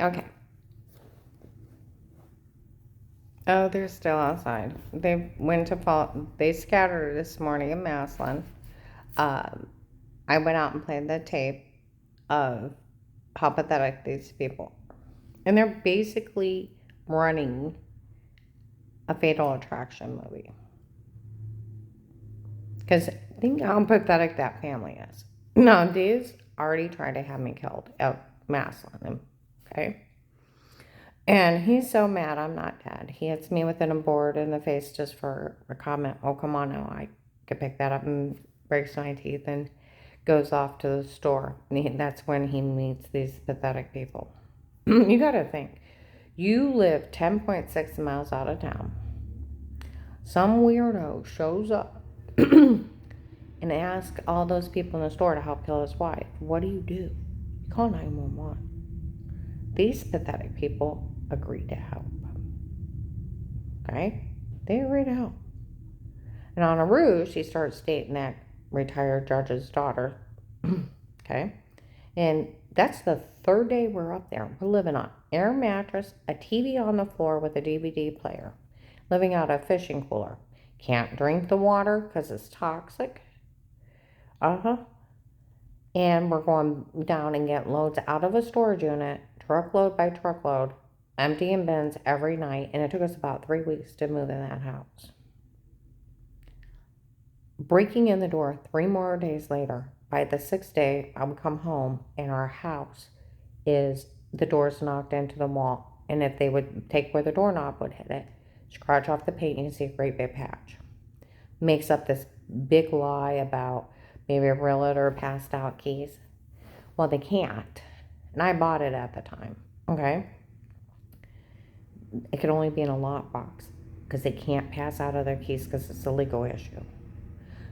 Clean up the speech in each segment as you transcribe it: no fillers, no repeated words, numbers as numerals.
Okay. Oh, they're still outside. They went to fall. They scattered this morning in Maslin. Um, I went out and played the tape of how pathetic these people. And they're basically running a Fatal Attraction movie. Because think how pathetic that family is. Now, Dave's already tried to have me killed at Maslin. Okay. And he's so mad I'm not dead. He hits me with an board in the face just for a comment. Oh, come on now. I could pick that up and breaks my teeth and goes off to the store. And that's when he meets these pathetic people. You got to think. You live 10.6 miles out of town. Some weirdo shows up and asks all those people in the store to help kill his wife. What do? You call 911. These pathetic people agree to help. Okay? They agree to help. And on a ruse, she starts dating that retired judge's daughter. Okay? And that's the third day we're up there. We're living on air mattress, a TV on the floor with a DVD player, living out a fishing cooler. Can't drink the water because it's toxic. And we're going down and getting loads out of a storage unit, truckload by truckload, emptying bins every night. And it took us about 3 weeks to move in that house. Breaking in the door 3 more days later. By the 6th day, I would come home and our house is the doors knocked into the wall. And if they would take where the doorknob would hit it, scratch off the paint, you can see a great big patch. Makes up this big lie about maybe a realtor passed out keys. Well, they can't. And I bought it at the time. Okay? It could only be in a lockbox because they can't pass out other keys because it's a legal issue.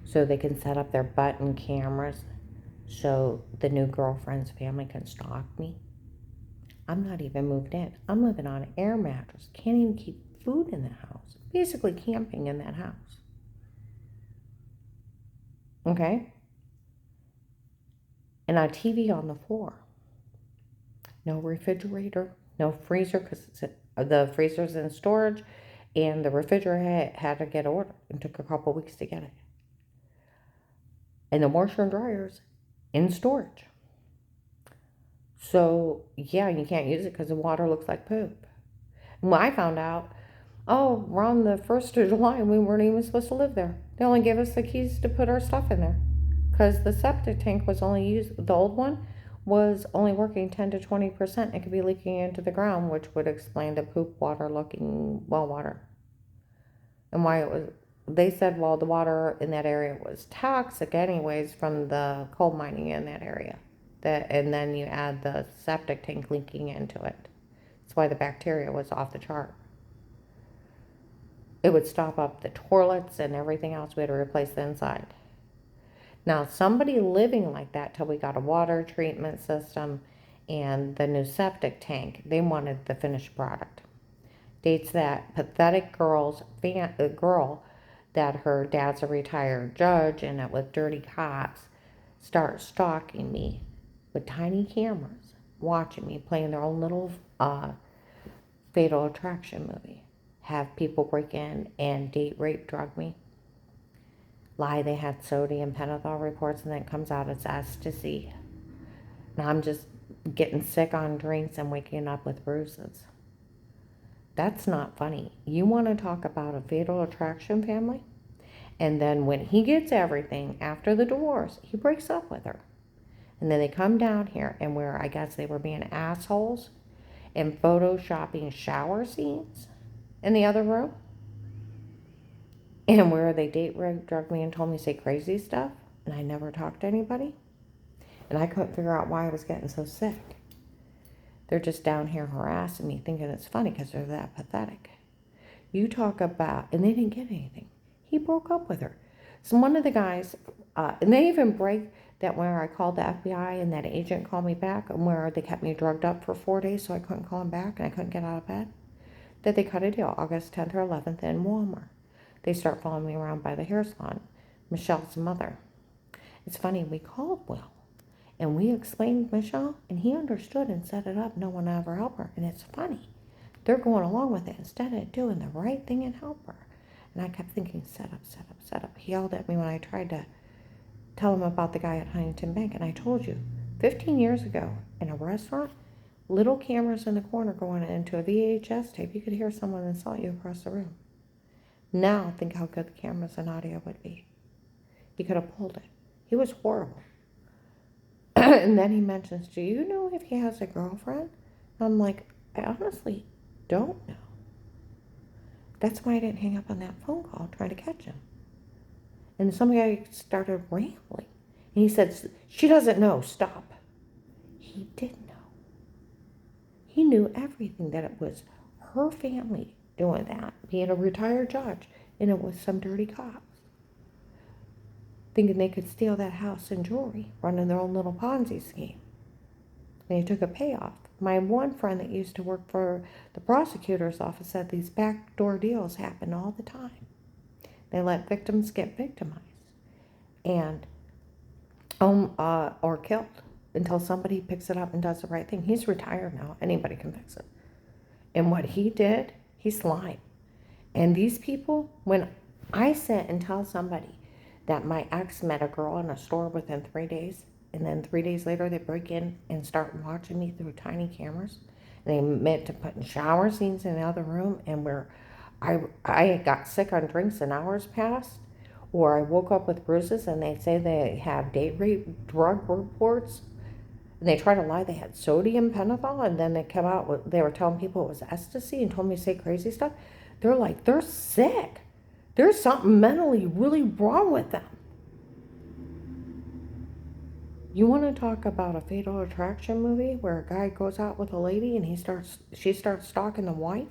So they can set up their button cameras so the new girlfriend's family can stalk me. I'm not even moved in. I'm living on an air mattress. Can't even keep food in the house. Basically camping in that house. Okay? And a TV on the floor. No refrigerator, no freezer because the freezer's in storage and the refrigerator had to get ordered and took a couple weeks to get it. And the washer and dryer's in storage. So, yeah, you can't use it because the water looks like poop. And when I found out, around the 1st of July, we weren't even supposed to live there. They only gave us the keys to put our stuff in there because the septic tank was only used, the old one was only working 10 to 20%. It could be leaking into the ground, which would explain the poop water looking well water. And why it was, they said, well, the water in that area was toxic anyways from the coal mining in that area. And then you add the septic tank leaking into it. That's why the bacteria was off the chart. It would stop up the toilets and everything else. We had to replace the inside. Now, somebody living like that till we got a water treatment system and the new septic tank, they wanted the finished product. Dates that pathetic girl that her dad's a retired judge and that with dirty cops start stalking me with tiny cameras, watching me playing their own little Fatal Attraction movie. Have people break in and date, rape, drug me. Lie they had sodium pentothal reports and then it comes out it's ecstasy. Now I'm just getting sick on drinks and waking up with bruises. That's not funny. You want to talk about a Fatal Attraction family? And then when he gets everything after the divorce, he breaks up with her. And then they come down here and where I guess they were being assholes and photoshopping shower scenes in the other room. And where they date, drug me, and told me to say crazy stuff. And I never talked to anybody. And I couldn't figure out why I was getting so sick. They're just down here harassing me, thinking it's funny because they're that pathetic. You talk about, and they didn't get anything. He broke up with her. So one of the guys, and they even break that where I called the FBI and that agent called me back and where they kept me drugged up for 4 days so I couldn't call him back and I couldn't get out of bed. That they cut a deal August 10th or 11th in Walmart. They start following me around by the hair salon. Michelle's mother. It's funny, we called Will. And we explained Michelle, and he understood and set it up. No one ever helped her. And it's funny. They're going along with it instead of doing the right thing and help her. And I kept thinking, set up, set up, set up. He yelled at me when I tried to tell him about the guy at Huntington Bank. And I told you, 15 years ago in a restaurant, little cameras in the corner going into a VHS tape, you could hear someone insult you across the room. Now think how good the cameras and audio would be. He could have pulled it. He was horrible. And then he mentions, do you know if he has a girlfriend? I'm like, I honestly don't know. That's why I didn't hang up on that phone call trying to catch him. And some guy started rambling. And he said, she doesn't know, stop. He did know. He knew everything, that it was her family doing that, being a retired judge, and it was some dirty cops thinking they could steal that house and jewelry, running their own little Ponzi scheme. They took a payoff. My one friend that used to work for the prosecutor's office said these backdoor deals happen all the time. They let victims get victimized and or killed until somebody picks it up and does the right thing. He's retired now. Anybody can fix it. And what he did, he's lying. And these people, when I sit and tell somebody that my ex met a girl in a store within 3 days, and then 3 days later they break in and start watching me through tiny cameras, and they admit to putting shower scenes in the other room, and where I got sick on drinks and hours passed, or I woke up with bruises and they say they have date rape drug reports, and they try to lie they had sodium pentothal, and then they come out with, they were telling people it was ecstasy and told me to say crazy stuff. They're like, they're sick. There's something mentally really wrong with them. You want to talk about a Fatal Attraction movie where a guy goes out with a lady and she starts stalking the wife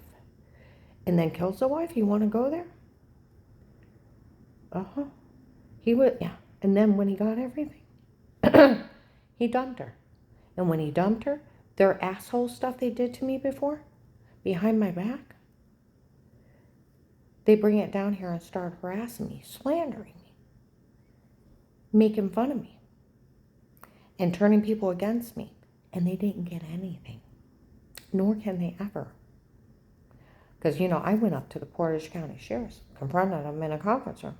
and then kills the wife? You want to go there? He would, yeah. And then when he got everything, he dumped her. And when he dumped her, their asshole stuff they did to me before, behind my back, they bring it down here and start harassing me, slandering me, making fun of me, and turning people against me. And they didn't get anything, nor can they ever. Because, I went up to the Portage County Sheriff's, confronted them in a conference room.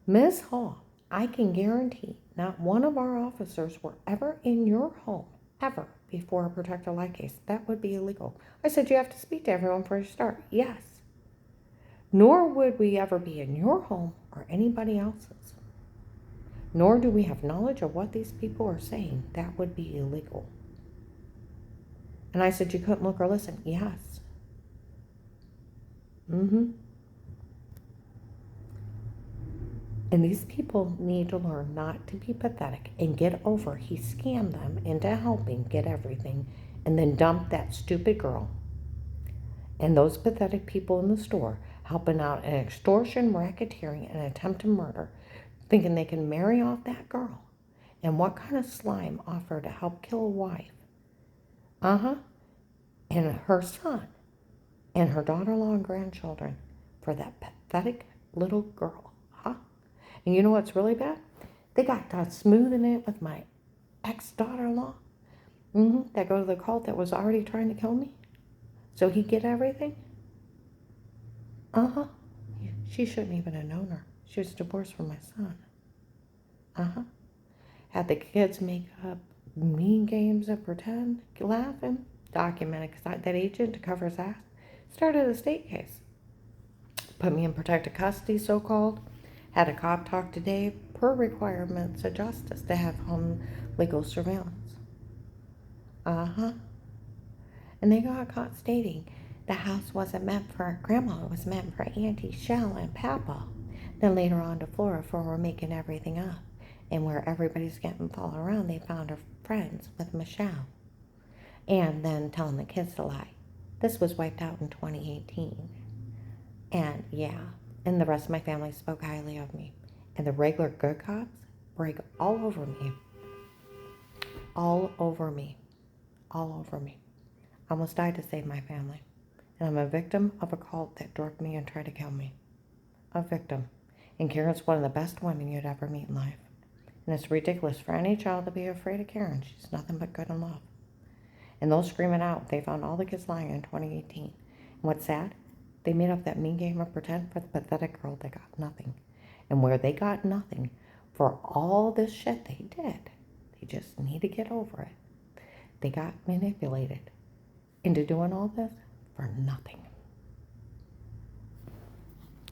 Ms. Hall, I can guarantee not one of our officers were ever in your home, ever, before a protected life case. That would be illegal. I said, you have to speak to everyone before you start. Yes. Nor would we ever be in your home or anybody else's. Nor do we have knowledge of what these people are saying. That would be illegal. And I said, you couldn't look or listen. Yes. And these people need to learn not to be pathetic and get over he scammed them into helping get everything and then dumped that stupid girl and those pathetic people in the store helping out an extortion, racketeering, and attempted murder, thinking they can marry off that girl. And what kind of slime offered to help kill a wife? And her son and her daughter-in-law and grandchildren for that pathetic little girl, And you know what's really bad? They got to smoothing it with my ex-daughter-in-law that go to the cult that was already trying to kill me. So he get everything? She shouldn't even have known her. She was divorced from my son. Had the kids make up mean games of pretend, laughing, documented, because that agent, to cover his ass, started a state case. Put me in protective custody, so-called. Had a cop talk to Dave, per requirements of justice, to have home legal surveillance. And they got caught stating the house wasn't meant for Grandma, it was meant for Auntie Shell and Papa. Then later on to Flora for her making everything up. And where everybody's getting followed around, they found her friends with Michelle. And then telling the kids to lie. This was wiped out in 2018. And and the rest of my family spoke highly of me. And the regular good cops break all over me. All over me. All over me. I almost died to save my family. And I'm a victim of a cult that drugged me and tried to kill me. A victim. And Karen's one of the best women you'd ever meet in life. And it's ridiculous for any child to be afraid of Karen. She's nothing but good and love. And they'll scream it out. They found all the kids lying in 2018. And what's sad? They made up that mean game of pretend for the pathetic girl that got nothing. And where they got nothing for all this shit they did, they just need to get over it. They got manipulated into doing all this for nothing.